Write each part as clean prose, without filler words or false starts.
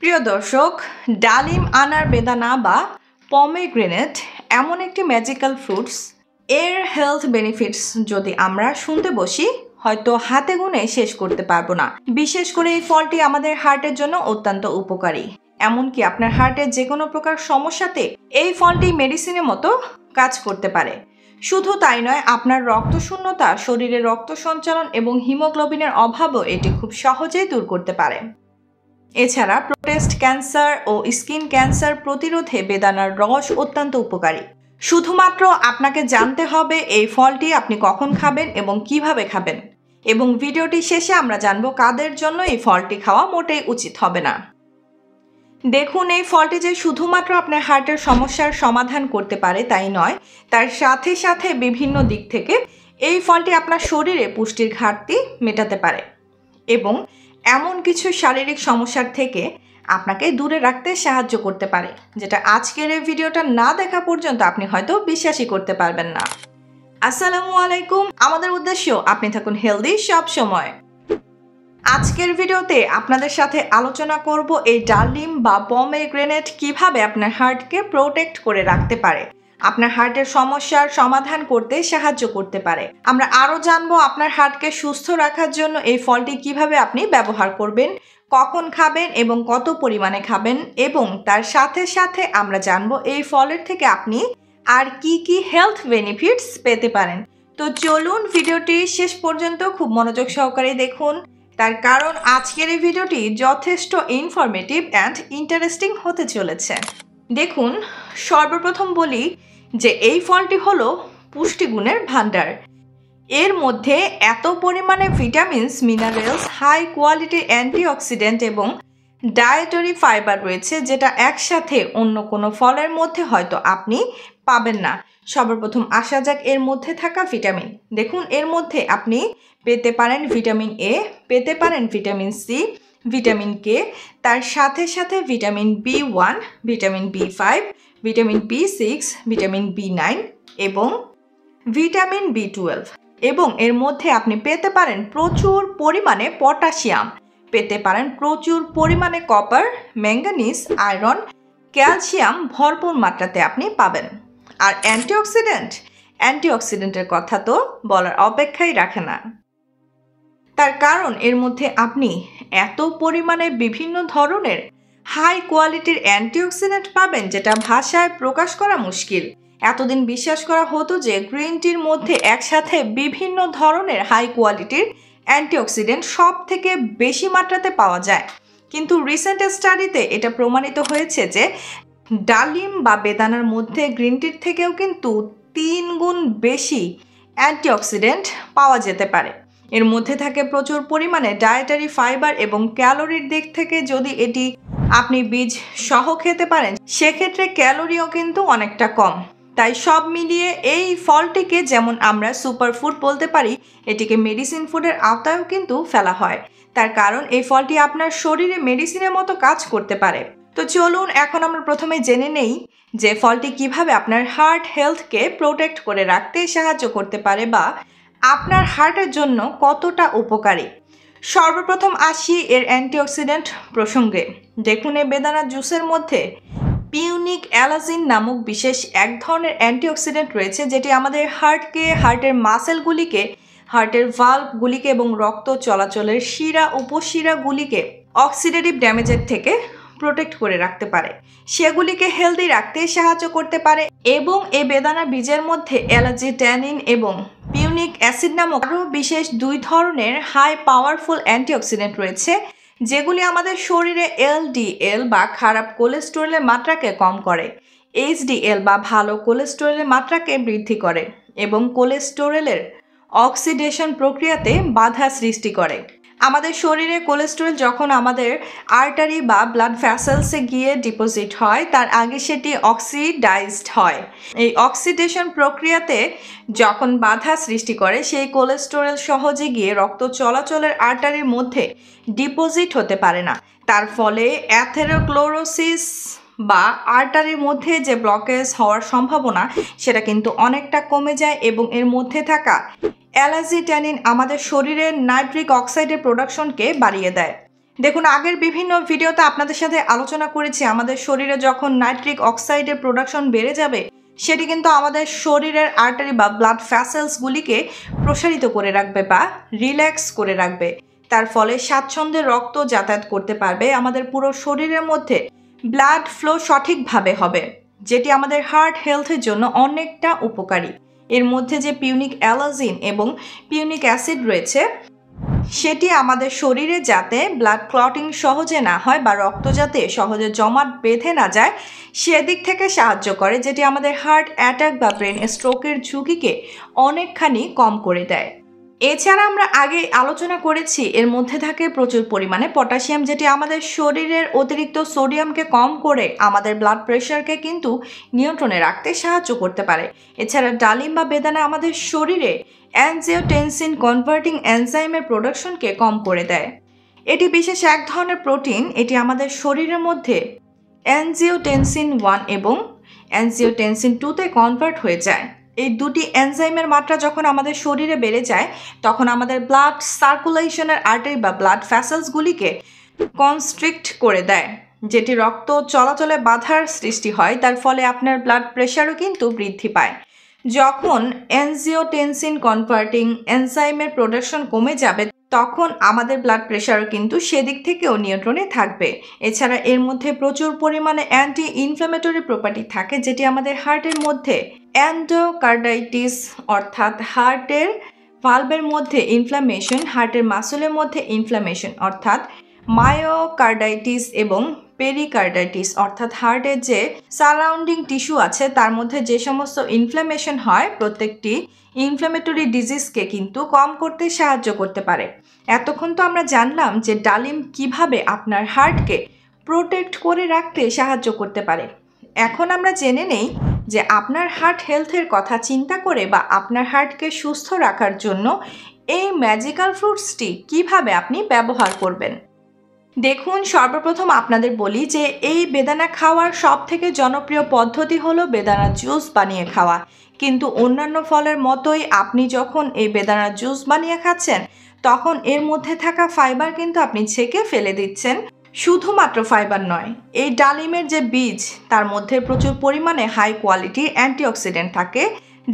প্রিয় দর্শক, ডালিম, আনার, বেদানা বা পমেগ্রেনেট এমন একটি ম্যাজিক্যাল ফ্রুটস, এর হেলথ বেনিফিটস যদি আমরা শুনতে বসি হয়তো হাতে গুনে শেষ করতে পারবো না। বিশেষ করে এই ফলটি আমাদের হার্টের জন্য অত্যন্ত উপকারী। এমনকি আপনার হার্টের যে কোনো প্রকার সমস্যাতে এই ফলটি মেডিসিনের মতো কাজ করতে পারে। শুধু তাই নয়, আপনার রক্তশূন্যতা, শরীরে রক্ত সঞ্চালন এবং হিমোগ্লোবিনের অভাবও এটি খুব সহজেই দূর করতে পারে। এছাড়া প্রোস্টেট ক্যান্সার ও স্কিন ক্যান্সার প্রতিরোধে বেদানার রস অত্যন্ত উপকারী। শুধুমাত্র আপনাকে জানতে হবে এই ফলটি আপনি কখন খাবেন এবং কিভাবে খাবেন। এবং ভিডিওটি শেষে আমরা জানব কাদের জন্য এই ফলটি খাওয়া মোটেই উচিত হবে না। দেখুন, এই ফলটি যে শুধুমাত্র আপনার হার্টের সমস্যার সমাধান করতে পারে তাই নয়, তার সাথে সাথে বিভিন্ন দিক থেকে এই ফলটি আপনার শরীরে পুষ্টির ঘাটতি মেটাতে পারে এবং এমন কিছু শারীরিক সমস্যার থেকে আপনাকে দূরে রাখতে সাহায্য করতে পারে, যেটা আজকের এই ভিডিওটা না দেখা পর্যন্ত আপনি হয়তো বিশ্বাসই করতে পারবেন না। আসসালামু আলাইকুম। আমাদের উদ্দেশ্য আপনি থাকুন হেলদি সব সময়। আজকের ভিডিওতে আপনাদের সাথে আলোচনা করব এই ডালিম বা পমেগ্রেনেট কিভাবে আপনার হার্টকে প্রোটেক্ট করে রাখতে পারে, আপনার হার্টের সমস্যার সমাধান করতে সাহায্য করতে পারে। আমরা আরও জানবো আপনার হার্টকে সুস্থ রাখার জন্য এই ফলটি কিভাবে আপনি ব্যবহার করবেন, কখন খাবেন এবং কত পরিমাণে খাবেন, এবং তার সাথে সাথে আমরা জানবো এই ফলের থেকে আপনি আর কি কি হেলথ বেনিফিটস পেতে পারেন। তো চলুন ভিডিওটি শেষ পর্যন্ত খুব মনোযোগ সহকারে দেখুন, তার কারণ আজকের এই ভিডিওটি যথেষ্ট ইনফরমেটিভ অ্যান্ড ইন্টারেস্টিং হতে চলেছে। দেখুন, সর্বপ্রথম বলি যে এই ফলটি হলো পুষ্টিগুণের ভাণ্ডার। এর মধ্যে এত পরিমাণে ভিটামিনস, মিনারেলস, হাই কোয়ালিটির অ্যান্টিঅক্সিডেন্ট এবং ডায়েটারি ফাইবার রয়েছে, যেটা একসাথে অন্য কোনো ফলের মধ্যে হয়তো আপনি পাবেন না। সর্বপ্রথম আসা যাক এর মধ্যে থাকা ভিটামিন। দেখুন, এর মধ্যে আপনি পেতে পারেন ভিটামিন এ, পেতে পারেন ভিটামিন সি, ভিটামিন কে, তার সাথে সাথে vitamin B one, vitamin B five, vitamin বি6, ভিটামিন বি9 এবং ভিটামিন বি12। এবং এর মধ্যে আপনি পেতে পারেন প্রচুর পরিমাণে পটাশিয়াম, পেতে পারেন প্রচুর পরিমাণে কপার, ম্যাঙ্গানিজ, আয়রন, ক্যালসিয়াম ভরপুর মাত্রাতে আপনি পাবেন। আর অ্যান্টিঅক্সিডেন্টের কথা তো বলার অপেক্ষাই রাখে না। তার কারণ এর মধ্যে আপনি এত পরিমাণে বিভিন্ন ধরনের হাই কোয়ালিটির অ্যান্টিঅক্সিডেন্ট পাবেন, যেটা ভাষায় প্রকাশ করা মুশকিল। এতদিন বিশ্বাস করা হতো যে গ্রিন টির মধ্যে একসাথে বিভিন্ন ধরনের হাই কোয়ালিটির অ্যান্টিঅক্সিডেন্ট সব থেকে বেশি মাত্রাতে পাওয়া যায়, কিন্তু রিসেন্ট স্টাডিতে এটা প্রমাণিত হয়েছে যে ডালিম বা বেদানার মধ্যে গ্রিন টির থেকেও কিন্তু 3 গুণ বেশি অ্যান্টিঅক্সিডেন্ট পাওয়া যেতে পারে। এর মধ্যে থাকে প্রচুর পরিমাণে ডায়েটারি ফাইবার এবং ক্যালোরির দিক থেকে যদি এটি আপনি বীজ সহ খেতে পারেন সেক্ষেত্রে ক্যালোরিও কিন্তু অনেকটা কম। তাই সব মিলিয়ে এই ফলটিকে যেমন আমরা সুপারফুড বলতে পারি, এটিকে মেডিসিন ফুডের আওতায়ও কিন্তু ফেলা হয়। তার কারণ এই ফলটি আপনার শরীরে মেডিসিনের মতো কাজ করতে পারে। তো চলুন এখন আমরা প্রথমে জেনে নেই যে ফলটি কিভাবে আপনার হার্ট হেলথকে প্রোটেক্ট করে রাখতে সাহায্য করতে পারে বা আপনার হার্টের জন্য কতটা উপকারী। সর্বপ্রথম আসি এর অ্যান্টিঅক্সিডেন্ট প্রসঙ্গে। দেখুন, এই বেদানা জুসের মধ্যে পিউনিক অ্যালাজিন নামক বিশেষ এক ধরনের অ্যান্টিঅক্সিডেন্ট রয়েছে, যেটি আমাদের হার্টকে, হার্টের মাসেলগুলিকে, হার্টের ভাল্বগুলিকে এবং রক্ত চলাচলের শিরা উপশিরাগুলিকে অক্সিডেটিভ ড্যামেজের থেকে প্রোটেক্ট করে রাখতে পারে, সেগুলিকে হেলদি রাখতে সাহায্য করতে পারে। এবং এই বেদানা বীজের মধ্যে অ্যালাজি ট্যানিন এবং পিউনিক অ্যাসিড নামক আরও বিশেষ 2 ধরনের হাই পাওয়ারফুল অ্যান্টিঅক্সিডেন্ট রয়েছে, যেগুলি আমাদের শরীরে এলডিএল বা খারাপ কোলেস্টেরলের মাত্রাকে কম করে, এইচডিএল বা ভালো কোলেস্টেরলের মাত্রাকে বৃদ্ধি করে এবং কোলেস্টেরলের অক্সিডেশন প্রক্রিয়াতে বাধা সৃষ্টি করে। আমাদের শরীরে কোলেস্টেরল যখন আমাদের আর্টারি বা ব্লাড ভেসেলসে গিয়ে ডিপোজিট হয়, তার আগে সেটি অক্সিডাইজড হয়। এই অক্সিডেশন প্রক্রিয়াতে যখন বাধা সৃষ্টি করে, সেই কোলেস্টেরল সহজে গিয়ে রক্ত চলাচলের আর্টারির মধ্যে ডিপোজিট হতে পারে না। তার ফলে অ্যাথেরোক্লোরোসিস বা আর্টারির মধ্যে যে ব্লকেজ হওয়ার সম্ভাবনা সেটা কিন্তু অনেকটা কমে যায় এবং এর মধ্যে থাকা অ্যালাজি ট্যানিন আমাদের শরীরের নাইট্রিক অক্সাইডের প্রোডাকশনকে বাড়িয়ে দেয়। দেখুন, আগের বিভিন্ন ভিডিওতে আপনাদের সাথে আলোচনা করেছি আমাদের শরীরে যখন নাইট্রিক অক্সাইডের প্রোডাকশন বেড়ে যাবে সেটি কিন্তু আমাদের শরীরের আর্টারি বা ব্লাড ভ্যাসেলসগুলিকে প্রসারিত করে রাখবে বা রিল্যাক্স করে রাখবে। তার ফলে স্বাচ্ছন্দ্যে রক্ত যাতায়াত করতে পারবে, আমাদের পুরো শরীরের মধ্যে ব্লাড ফ্লো সঠিকভাবে হবে, যেটি আমাদের হার্ট হেলথের জন্য অনেকটা উপকারী। এর মধ্যে যে পিউনিক অ্যালাজিন এবং পিউনিক অ্যাসিড রয়েছে সেটি আমাদের শরীরে যাতে ব্লাড ক্লটিং সহজে না হয় বা রক্ত যাতে সহজে জমাট বেঁধে না যায় সেদিক থেকে সাহায্য করে, যেটি আমাদের হার্ট অ্যাটাক বা ব্রেন স্ট্রোকের ঝুঁকিকে অনেকখানি কম করে দেয়। এছাড়া আমরা আগে আলোচনা করেছি এর মধ্যে থাকে প্রচুর পরিমাণে পটাশিয়াম, যেটি আমাদের শরীরের অতিরিক্ত সোডিয়ামকে কম করে আমাদের ব্লাড প্রেশারকে কিন্তু নিয়ন্ত্রণে রাখতে সাহায্য করতে পারে। এছাড়া ডালিম বা বেদানা আমাদের শরীরে অ্যানজিওটেনসিন কনভার্টিং এনজাইমের প্রোডাকশনকে কম করে দেয়। এটি বিশেষ এক ধরনের প্রোটিন, এটি আমাদের শরীরের মধ্যে অ্যানজিওটেনসিন 1 এবং অ্যানজিওটেনসিন 2-তে কনভার্ট হয়ে যায়। এই দুটি এনজাইমের মাত্রা যখন আমাদের শরীরে বেড়ে যায় তখন আমাদের ব্লাড সার্কুলেশনের আর্টারি বা ব্লাড ভ্যাসেলসগুলিকে কনস্ট্রিক্ট করে দেয়, যেটি রক্ত চলাচলে বাধার সৃষ্টি হয়। তার ফলে আপনার ব্লাড প্রেশারও কিন্তু বৃদ্ধি পায়। যখন অ্যানজিওটেনসিন কনভার্টিং এনজাইমের প্রোডাকশন কমে যাবে তখন আমাদের ব্লাড প্রেশারও কিন্তু সেদিক থেকেও নিয়ন্ত্রণে থাকবে। এছাড়া এর মধ্যে প্রচুর পরিমাণে অ্যান্টি ইনফ্ল্যামেটরি প্রপার্টি থাকে, যেটি আমাদের হার্টের মধ্যে এন্ডোকার্ডাইটিস অর্থাৎ হার্টের ভালভের মধ্যে ইনফ্ল্যামেশন, হার্টের মাসলের মধ্যে ইনফ্ল্যামেশন অর্থাৎ মায়োকার্ডাইটিস এবং পেরিকার্ডাইটিস অর্থাৎ হার্টের যে সারাউন্ডিং টিস্যু আছে তার মধ্যে যে সমস্ত ইনফ্ল্যামেশন হয় প্রত্যেকটি ইনফ্ল্যামেটরি ডিজিজকে কিন্তু কম করতে সাহায্য করতে পারে। এতক্ষণ তো আমরা জানলাম যে ডালিম কিভাবে আপনার হার্টকে প্রোটেক্ট করে রাখতে সাহায্য করতে পারে। এখন আমরা জেনে নেই যে আপনার হার্ট হেলথের কথা চিন্তা করে বা আপনার হার্টকে সুস্থ রাখার জন্য এই ম্যাজিক্যাল ফ্রুটসটি কিভাবে আপনি ব্যবহার করবেন। দেখুন, সর্বপ্রথম আপনাদের বলি যে এই বেদানা খাওয়ার সবথেকে জনপ্রিয় পদ্ধতি হলো বেদানা জুস বানিয়ে খাওয়া। কিন্তু অন্যান্য ফলের মতোই আপনি যখন এই বেদানা জুস বানিয়ে খাচ্ছেন তখন এর মধ্যে থাকা ফাইবার কিন্তু আপনি ছেঁকে ফেলে দিচ্ছেন। শুধুমাত্র ফাইবার নয়, এই ডালিমের যে বীজ তার মধ্যে প্রচুর পরিমাণে হাই কোয়ালিটি অ্যান্টিঅক্সিডেন্ট থাকে,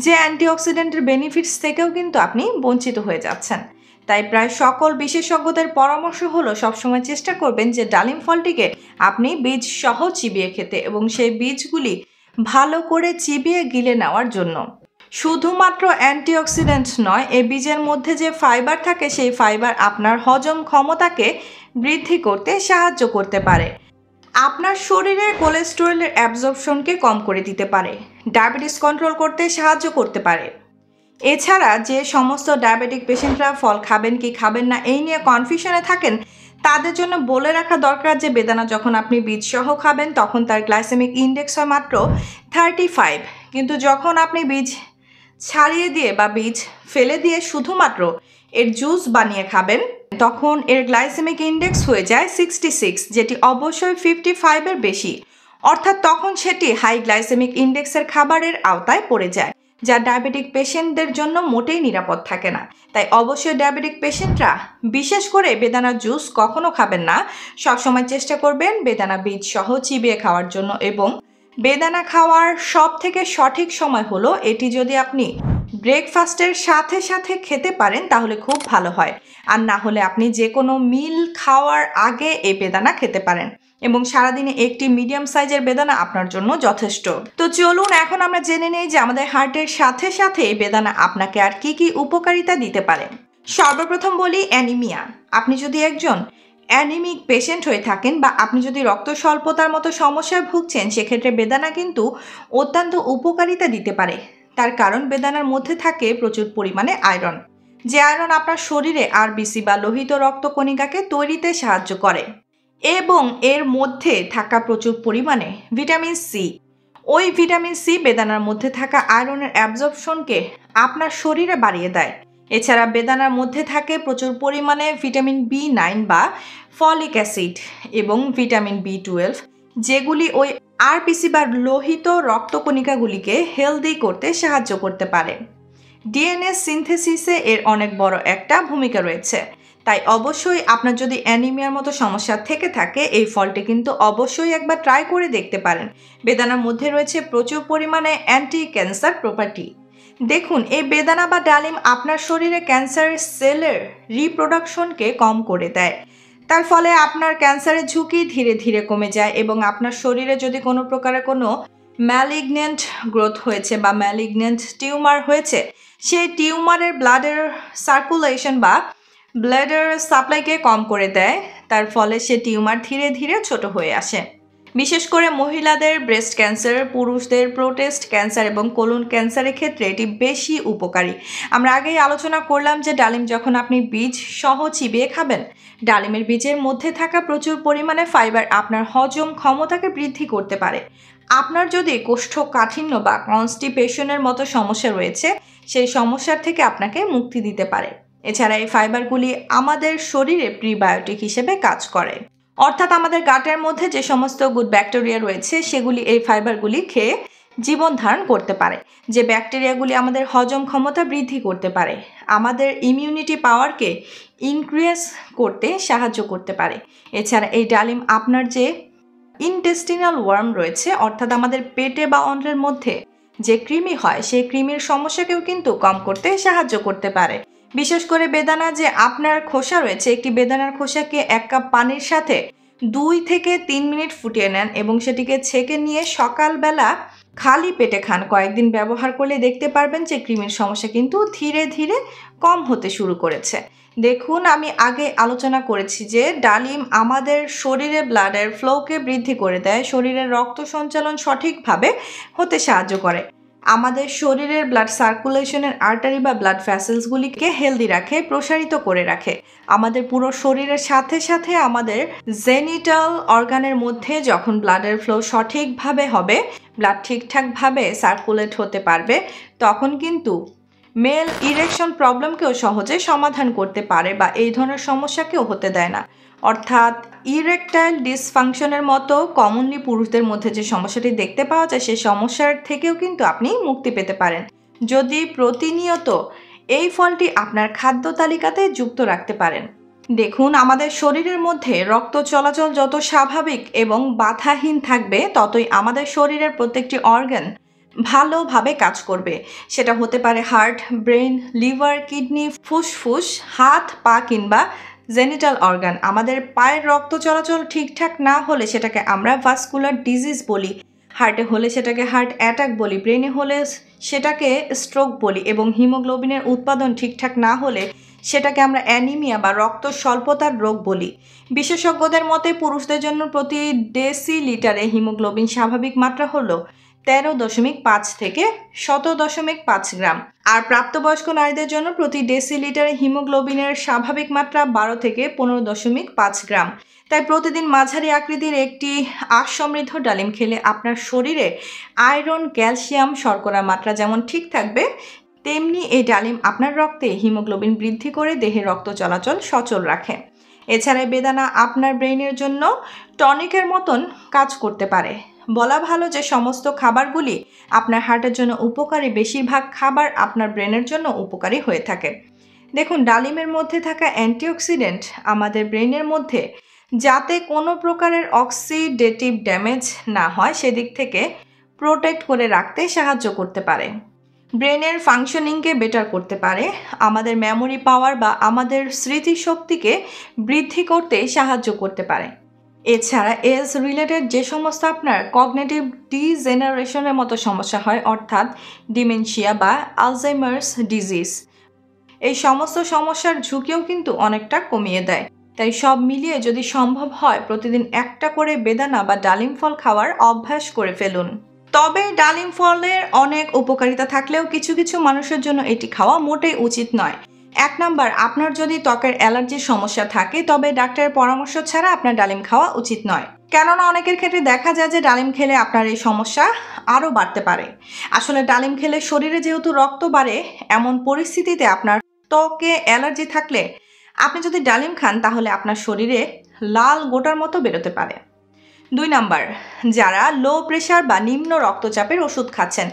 যে অ্যান্টিঅক্সিডেন্টের বেনিফিটস থেকেও কিন্তু আপনি বঞ্চিত হয়ে যাচ্ছেন। তাই প্রায় সকল বিশেষজ্ঞদের পরামর্শ হলো সবসময় চেষ্টা করবেন যে ডালিম ফলটিকে আপনি বীজ সহ চিবিয়ে খেতে এবং সেই বীজগুলি ভালো করে চিবিয়ে গিলে নেওয়ার জন্য। শুধুমাত্র অ্যান্টিঅক্সিডেন্ট নয়, এই বীজের মধ্যে যে ফাইবার থাকে সেই ফাইবার আপনার হজম ক্ষমতাকে বৃদ্ধি করতে সাহায্য করতে পারে, আপনার শরীরে কোলেস্টেরলের অ্যাবজর্পশনকে কম করে দিতে পারে, ডায়াবেটিস কন্ট্রোল করতে সাহায্য করতে পারে। এছাড়া যে সমস্ত ডায়াবেটিক পেশেন্টরা ফল খাবেন কি খাবেন না এই নিয়ে কনফিউশনে থাকেন তাদের জন্য বলে রাখা দরকার যে বেদানা যখন আপনি বীজ সহ খাবেন তখন তার গ্লাইসেমিক ইন্ডেক্স হয় মাত্র 35, কিন্তু যখন আপনি বীজ ছাড়িয়ে দিয়ে বা বীজ ফেলে দিয়ে শুধুমাত্র এর জুস বানিয়ে খাবেন তখন এর গ্লাইসেমিক ইন্ডেক্স হয়ে যায় 66, যেটি অবশ্যই 55-এর বেশি, অর্থাৎ তখন সেটি হাই গ্লাইসেমিক ইন্ডেক্সের খাবারের আওতায় পড়ে যায়, যা ডায়াবেটিক পেশেন্টদের জন্য মোটেই নিরাপদ থাকে না। তাই অবশ্যই ডায়াবেটিক পেশেন্টরা বিশেষ করে বেদানা জুস কখনো খাবেন না, সবসময় চেষ্টা করবেন বেদানা বীজ সহ চিবিয়ে খাওয়ার জন্য। এবং বেদানা খাওয়ার সব থেকে সঠিক সময় হলো এটি যদি আপনি ব্রেকফাস্টের সাথে সাথে খেতে পারেন তাহলে খুব ভালো হয়, আর না হলে আপনি যে কোনো মিল খাওয়ার আগে এই বেদানা খেতে পারেন এবং সারাদিনে একটি মিডিয়াম সাইজের বেদানা আপনার জন্য যথেষ্ট। তো চলুন এখন আমরা জেনে নেই যে আমাদের হার্টের সাথে সাথে এই বেদানা আপনাকে আর কি কি উপকারিতা দিতে পারে। সর্বপ্রথম বলি অ্যানিমিয়া। আপনি যদি একজন অ্যানিমিক পেশেন্ট হয়ে থাকেন বা আপনি যদি রক্ত স্বল্পতার মতো সমস্যায় ভুগছেন সেক্ষেত্রে বেদানা কিন্তু অত্যন্ত উপকারিতা দিতে পারে। তার কারণ বেদানার মধ্যে থাকে প্রচুর পরিমাণে আয়রন, যে আয়রন আপনার শরীরে আরবিসি বা লোহিত রক্তকণিকাকে তৈরিতে সাহায্য করে, এবং এর মধ্যে থাকা প্রচুর পরিমাণে ভিটামিন সি। ওই ভিটামিন সি বেদানার মধ্যে থাকা আয়রনের অ্যাবজর্পশনকে আপনার শরীরে বাড়িয়ে দেয়। এছাড়া বেদানার মধ্যে থাকে প্রচুর পরিমাণে ভিটামিন B9 বা ফলিক অ্যাসিড এবং ভিটামিন B12, যেগুলি ওই আরবিসি বা লোহিত রক্তকণিকাগুলিকে হেলদি করতে সাহায্য করতে পারে। ডিএনএ সিনথেসিসে এর অনেক বড় একটা ভূমিকা রয়েছে। তাই অবশ্যই আপনার যদি অ্যানিমিয়ার মতো সমস্যা থেকে থাকে এই ফলটি কিন্তু অবশ্যই একবার ট্রাই করে দেখতে পারেন। বেদানার মধ্যে রয়েছে প্রচুর পরিমাণে অ্যান্টি ক্যান্সার প্রপার্টি। দেখুন, এই বেদানা বা ডালিম আপনার শরীরে ক্যান্সারের সেলের রিপ্রোডাকশনকে কম করে দেয়। তার ফলে আপনার ক্যান্সারের ঝুঁকি ধীরে ধীরে কমে যায় এবং আপনার শরীরে যদি কোনো প্রকারের কোনো ম্যালিগনেন্ট গ্রোথ হয়েছে বা ম্যালিগনেন্ট টিউমার হয়েছে, সেই টিউমারের ব্লাডের সার্কুলেশন বা ব্লাডের সাপ্লাইকে কম করে দেয়। তার ফলে সে টিউমার ধীরে ধীরে ছোট হয়ে আসে। বিশেষ করে মহিলাদের ব্রেস্ট ক্যান্সার, পুরুষদের প্রোস্টেট ক্যান্সার এবং কোলন ক্যান্সারের ক্ষেত্রে এটি বেশি উপকারী। আমরা আগেই আলোচনা করলাম যে ডালিম যখন আপনি বীজ সহ চিবিয়ে খাবেন, ডালিমের বীজের মধ্যে থাকা প্রচুর পরিমাণে ফাইবার আপনার হজম ক্ষমতাকে বৃদ্ধি করতে পারে। আপনার যদি কোষ্ঠকাঠিন্য বা কনস্টিপেশনের মতো সমস্যা রয়েছে, সেই সমস্যার থেকে আপনাকে মুক্তি দিতে পারে। এছাড়া এই ফাইবারগুলি আমাদের শরীরে প্রিবায়োটিক হিসেবে কাজ করে, অর্থাৎ আমাদের গাটের মধ্যে যে সমস্ত গুড ব্যাকটেরিয়া রয়েছে সেগুলি এই ফাইবারগুলি খেয়ে জীবন ধারণ করতে পারে, যে ব্যাকটেরিয়াগুলি আমাদের হজম ক্ষমতা বৃদ্ধি করতে পারে, আমাদের ইমিউনিটি পাওয়ারকে ইনক্রিজ করতে সাহায্য করতে পারে। এছাড়া এই ডালিম আপনার যে ইনটেস্টিনাল ওয়ার্ম রয়েছে, অর্থাৎ আমাদের পেটে বা অন্ত্রের মধ্যে যে কৃমি হয়, সেই কৃমির সমস্যাকেও কিন্তু কম করতে সাহায্য করতে পারে। বিশেষ করে বেদানা যে আপনার খোসা রয়েছে, একটি বেদানার খোসাকে 1 কাপ পানির সাথে 2 থেকে 3 মিনিট ফুটিয়ে নেন এবং সেটিকে ছেঁকে নিয়ে সকালবেলা খালি পেটে খান। কয়েকদিন ব্যবহার করলে দেখতে পারবেন যে কৃমির সমস্যা কিন্তু ধীরে ধীরে কম হতে শুরু করেছে। দেখুন, আমি আগে আলোচনা করেছি যে ডালিম আমাদের শরীরে ব্লাডের ফ্লোকে বৃদ্ধি করে দেয়, শরীরের রক্ত সঞ্চালন সঠিকভাবে হতে সাহায্য করে, আমাদের শরীরের ব্লাড সার্কুলেশনের আর্টারি বা ব্লাড ভ্যাসেলসগুলিকে হেলদি রাখে, প্রসারিত করে রাখে। আমাদের পুরো শরীরের সাথে সাথে আমাদের জেনিটাল অর্গানের মধ্যে যখন ব্লাডের ফ্লো সঠিকভাবে হবে, ব্লাড ঠিকঠাকভাবে সার্কুলেট হতে পারবে, তখন কিন্তু মেল ইরেকশন প্রবলেমকেও সহজে সমাধান করতে পারে বা এই ধরনের সমস্যাকেও হতে দেয় না। অর্থাৎ ইরেকটাইল ডিসফাংশনের মতো কমনলি পুরুষদের মধ্যে যে সমস্যাটি দেখতে পাওয়া যায়, সেই সমস্যার থেকেও কিন্তু আপনি মুক্তি পেতে পারেন যদি প্রতিনিয়ত এই ফলটি আপনার খাদ্য তালিকাতে যুক্ত রাখতে পারেন। দেখুন, আমাদের শরীরের মধ্যে রক্ত চলাচল যত স্বাভাবিক এবং বাধাহীন থাকবে, ততই আমাদের শরীরের প্রত্যেকটি অর্গান ভালোভাবে কাজ করবে। সেটা হতে পারে হার্ট, ব্রেন, লিভার, কিডনি, ফুসফুস, হাত, পা কিংবা জেনিটাল অর্গান। আমাদের পায়ের রক্ত চলাচল ঠিকঠাক না হলে সেটাকে আমরা ভাস্কুলার ডিজিজ বলি, হার্টে হলে সেটাকে হার্ট অ্যাটাক বলি, ব্রেনে হলে সেটাকে স্ট্রোক বলি এবং হিমোগ্লোবিনের উৎপাদন ঠিকঠাক না হলে সেটাকে আমরা অ্যানিমিয়া বা রক্ত স্বল্পতার রোগ বলি। বিশেষজ্ঞদের মতে পুরুষদের জন্য প্রতি ডেসিলিটারে হিমোগ্লোবিন স্বাভাবিক মাত্রা হলো 13.5 থেকে 17.5 গ্রাম, আর প্রাপ্তবয়স্ক নারীদের জন্য প্রতি ডেসিলিটারে হিমোগ্লোবিনের স্বাভাবিক মাত্রা 12 থেকে 15.5 গ্রাম। তাই প্রতিদিন মাঝারি আকৃতির একটি আঁশ সমৃদ্ধ ডালিম খেলে আপনার শরীরে আয়রন, ক্যালসিয়াম, শর্করার মাত্রা যেমন ঠিক থাকবে, তেমনি এই ডালিম আপনার রক্তে হিমোগ্লোবিন বৃদ্ধি করে দেহে রক্ত চলাচল সচল রাখে। এছাড়া বেদানা আপনার ব্রেইনের জন্য টনিকের মতন কাজ করতে পারে। বলা ভালো যে সমস্ত খাবারগুলি আপনার হার্টের জন্য উপকারী, বেশিরভাগ খাবার আপনার ব্রেনের জন্য উপকারী হয়ে থাকে। দেখুন, ডালিমের মধ্যে থাকা অ্যান্টিঅক্সিডেন্ট আমাদের ব্রেনের মধ্যে যাতে কোনো প্রকারের অক্সিডেটিভ ড্যামেজ না হয় সেদিক থেকে প্রোটেক্ট করে রাখতে সাহায্য করতে পারে, ব্রেনের ফাংশনিংকে বেটার করতে পারে, আমাদের মেমোরি পাওয়ার বা আমাদের স্মৃতিশক্তিকে বৃদ্ধি করতে সাহায্য করতে পারে। এছাড়া এজ রিলেটেড যে সমস্ত আপনার কগনিটিভ ডিজেনারেশনের মতো সমস্যা হয়, অর্থাৎ ডিমেনশিয়া বা আলজাইমার্স ডিজিজ, এই সমস্ত সমস্যার ঝুঁকিও কিন্তু অনেকটা কমিয়ে দেয়। তাই সব মিলিয়ে যদি সম্ভব হয় প্রতিদিন একটা করে বেদানা বা ডালিম ফল খাওয়ার অভ্যাস করে ফেলুন। তবে ডালিম ফলের অনেক উপকারিতা থাকলেও কিছু কিছু মানুষের জন্য এটি খাওয়া মোটেই উচিত নয়। 1 নাম্বার, আপনার যদি ত্বকের অ্যালার্জির সমস্যা থাকে তবে ডাক্তারের পরামর্শ ছাড়া আপনার ডালিম খাওয়া উচিত নয়, কেননা অনেকের ক্ষেত্রে দেখা যায় যে ডালিম খেলে আপনার এই সমস্যা আরও বাড়তে পারে। আসলে ডালিম খেলে শরীরে যেহেতু রক্ত বাড়ে, এমন পরিস্থিতিতে আপনার ত্বকে অ্যালার্জি থাকলে আপনি যদি ডালিম খান তাহলে আপনার শরীরে লাল গোটার মতো বেরোতে পারে। 2 নাম্বার, যারা লো প্রেশার বা নিম্ন রক্তচাপের ওষুধ খাচ্ছেন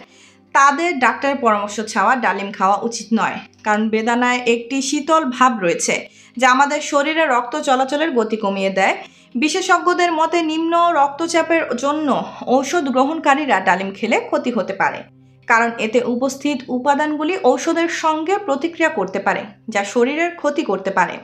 তাদের ডাক্তারের পরামর্শ ছাড়া ডালিম খাওয়া উচিত নয়, কারণ বেদানায় একটি শীতল ভাব রয়েছে যা আমাদের শরীরে রক্ত চলাচলের গতি কমিয়ে দেয়। বিশেষজ্ঞদের মতে নিম্ন রক্তচাপের জন্য ঔষধ গ্রহণকারীরা ডালিম খেলে ক্ষতি হতে পারে, কারণ এতে উপস্থিত উপাদানগুলি ঔষধের সঙ্গে প্রতিক্রিয়া করতে পারে, যা শরীরের ক্ষতি করতে পারে।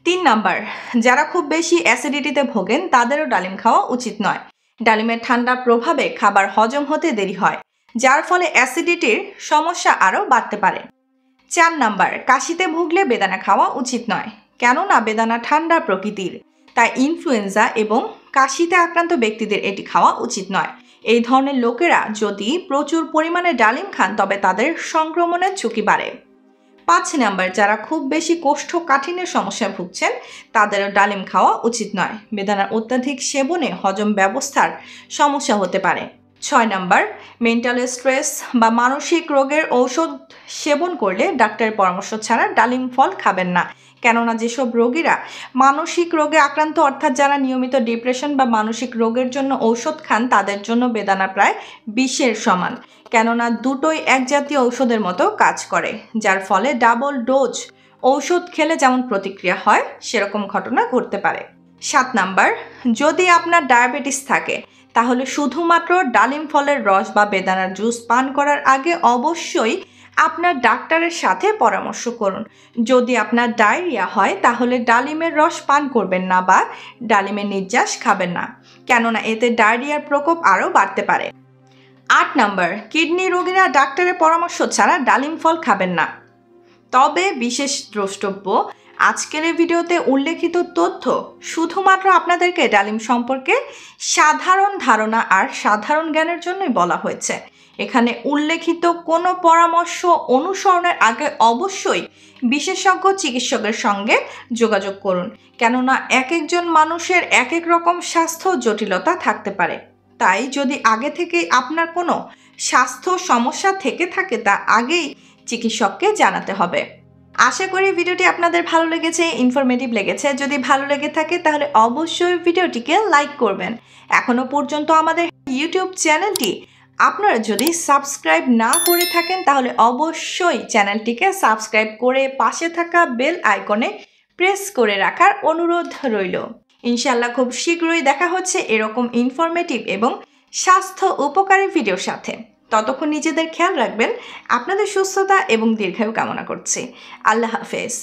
3 নাম্বার, যারা খুব বেশি অ্যাসিডিটিতে ভোগেন তাদেরও ডালিম খাওয়া উচিত নয়। ডালিমের ঠান্ডা প্রভাবে খাবার হজম হতে দেরি হয়, যার ফলে অ্যাসিডিটির সমস্যা আরও বাড়তে পারে। 4 নাম্বার, কাশিতে ভুগলে বেদানা খাওয়া উচিত নয়, কেননা বেদানা ঠান্ডা প্রকৃতির, তাই ইনফ্লুয়েঞ্জা এবং কাশিতে আক্রান্ত ব্যক্তিদের এটি খাওয়া উচিত নয়। এই ধরনের লোকেরা যদি প্রচুর পরিমাণে ডালিম খান তবে তাদের সংক্রমণের ঝুঁকি বাড়ে। 5 নাম্বার, যারা খুব বেশি কোষ্ঠকাঠিন্যের সমস্যায় ভুগছেন তাদেরও ডালিম খাওয়া উচিত নয়। বেদানার অত্যাধিক সেবনে হজম ব্যবস্থার সমস্যা হতে পারে। 6 নাম্বার, মেন্টাল স্ট্রেস বা মানসিক রোগের ঔষধ সেবন করলে ডাক্তারের পরামর্শ ছাড়া ডালিম ফল খাবেন না, কেননা যেসব রোগীরা মানসিক রোগে আক্রান্ত, অর্থাৎ যারা নিয়মিত ডিপ্রেশন বা মানসিক রোগের জন্য ঔষধ খান, তাদের জন্য বেদানা প্রায় বিষের সমান, কেননা দুটোই এক জাতীয় ঔষধের মতো কাজ করে, যার ফলে ডাবল ডোজ ঔষধ খেলে যেমন প্রতিক্রিয়া হয় সেরকম ঘটনা ঘটতে পারে। 7 নাম্বার, যদি আপনার ডায়াবেটিস থাকে তাহলে শুধুমাত্র ডালিম ফলের রস বা বেদানার জুস পান করার আগে অবশ্যই আপনার ডাক্তারের সাথে পরামর্শ করুন। যদি আপনার ডায়রিয়া হয় তাহলে ডালিমের রস পান করবেন না বা ডালিমের নির্যাস খাবেন না, কেননা এতে ডায়রিয়ার প্রকোপ আরও বাড়তে পারে। 8 নাম্বার, কিডনি রোগীরা ডাক্তারের পরামর্শ ছাড়া ডালিম ফল খাবেন না। তবে বিশেষ দ্রষ্টব্য, আজকের এই ভিডিওতে উল্লেখিত তথ্য শুধুমাত্র আপনাদেরকে ডালিম সম্পর্কে সাধারণ ধারণা আর সাধারণ জ্ঞানের জন্যই বলা হয়েছে। এখানে উল্লেখিত কোনো পরামর্শ অনুসরণের আগে অবশ্যই বিশেষজ্ঞ চিকিৎসকের সঙ্গে যোগাযোগ করুন, কেননা এক একজন মানুষের এক এক রকম স্বাস্থ্য জটিলতা থাকতে পারে। তাই যদি আগে থেকে আপনার কোনো স্বাস্থ্য সমস্যা থেকে থাকে তা আগেই চিকিৎসককে জানাতে হবে। আশা করি ভিডিওটি আপনাদের ভালো লেগেছে, ইনফরমেটিভ লেগেছে। যদি ভালো লেগে থাকে তাহলে অবশ্যই ভিডিওটিকে লাইক করবেন। এখনও পর্যন্ত আমাদের ইউটিউব চ্যানেলটি আপনারা যদি সাবস্ক্রাইব না করে থাকেন তাহলে অবশ্যই চ্যানেলটিকে সাবস্ক্রাইব করে পাশে থাকা বেল আইকনে প্রেস করে রাখার অনুরোধ রইল। ইনশাআল্লাহ খুব শীঘ্রই দেখা হচ্ছে এরকম ইনফরমেটিভ এবং স্বাস্থ্য উপকারী ভিডিওর সাথে। ততক্ষণ নিজেদের খেয়াল রাখবেন। আপনাদের সুস্থতা এবং দীর্ঘায়ু কামনা করছি। আল্লাহ হাফেজ।